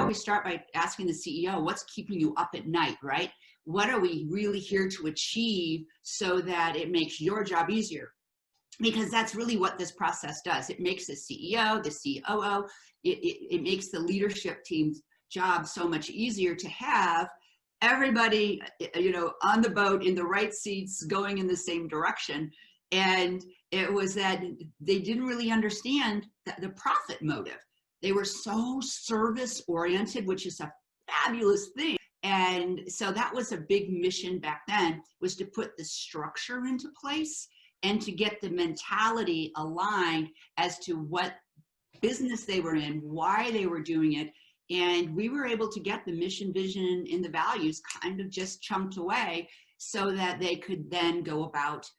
always start by asking the CEO, what's keeping you up at night, right? What are we really here to achieve so that it makes your job easier? Because that's really what this process does. It makes the CEO, the COO, it makes the leadership team's job so much easier to have everybody, you know, on the boat in the right seats going in the same direction. And it was that they didn't really understand the profit motive. They were so service oriented, which is a fabulous thing. And so that was a big mission back then, was to put the structure into place and to get the mentality aligned as to what business they were in, why they were doing it. And we were able to get the mission, vision, and the values kind of just chunked away so that they could then go about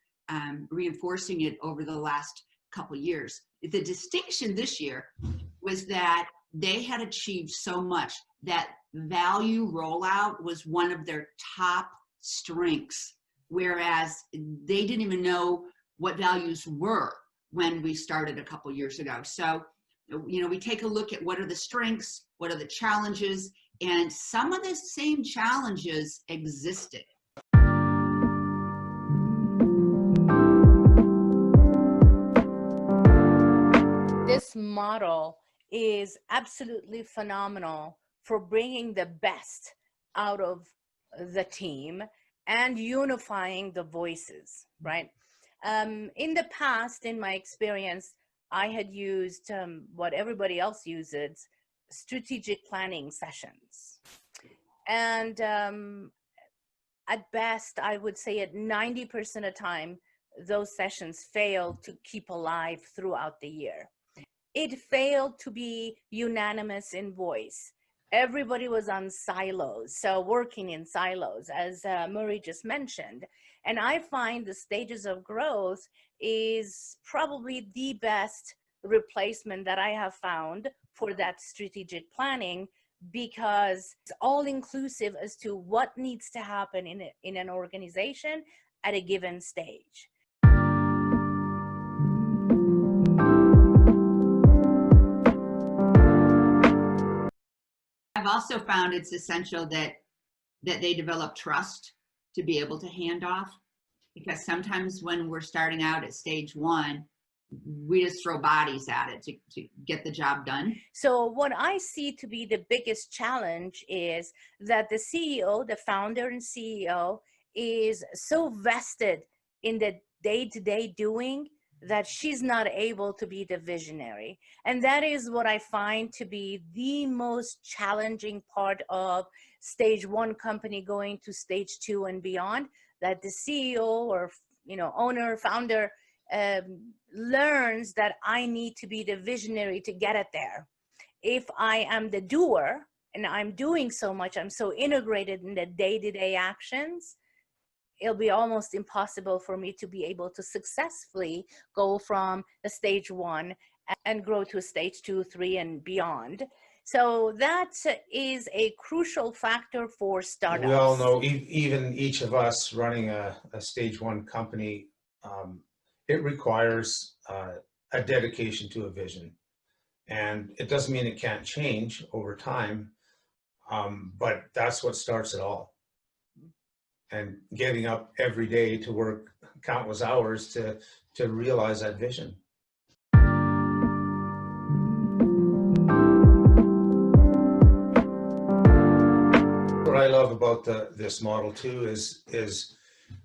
reinforcing it over the last couple of years. The distinction this year was that they had achieved so much that value rollout was one of their top strengths, whereas they didn't even know what values were when we started a couple years ago. So, you know, we take a look at what are the strengths, what are the challenges, and some of the same challenges existed. This model is absolutely phenomenal for bringing the best out of the team and unifying the voices, right? In the past, in my experience, I had used what everybody else uses, strategic planning sessions. And at best, I would say at 90% of the time, those sessions failed to keep alive throughout the year. It failed to be unanimous in voice. Everybody was on silos, so working in silos, as Murray just mentioned. And I find the stages of growth is probably the best replacement that I have found for that strategic planning, because it's all inclusive as to what needs to happen in an organization at a given stage. I've also found it's essential that they develop trust to be able to hand off, because sometimes when we're starting out at stage one, we just throw bodies at it to get the job done. So what I see to be the biggest challenge is that the CEO, the founder and CEO, is so vested in the day-to-day doing that she's not able to be the visionary. And that is what I find to be the most challenging part of stage one company going to stage two and beyond, that the CEO or, you know, owner, founder learns that I need to be the visionary to get it there. If I am the doer and I'm doing so much, I'm so integrated in the day-to-day actions, it'll be almost impossible for me to be able to successfully go from the stage one and grow to stage 2, 3, and beyond. So that is a crucial factor for startups. We all know, even each of us running a stage one company, it requires a dedication to a vision. And it doesn't mean it can't change over time, but that's what starts it all. And getting up every day to work countless hours to realize that vision. What I love about this model too is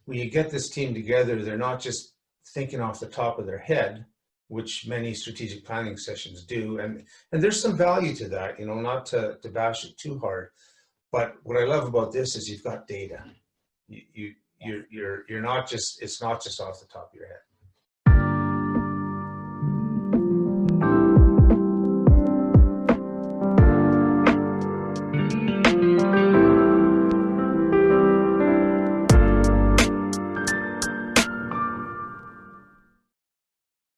when you get this team together, they're not just thinking off the top of their head, which many strategic planning sessions do, and there's some value to that, you know, not to bash it too hard. But what I love about this is you've got data. You're not just, it's not just off the top of your head.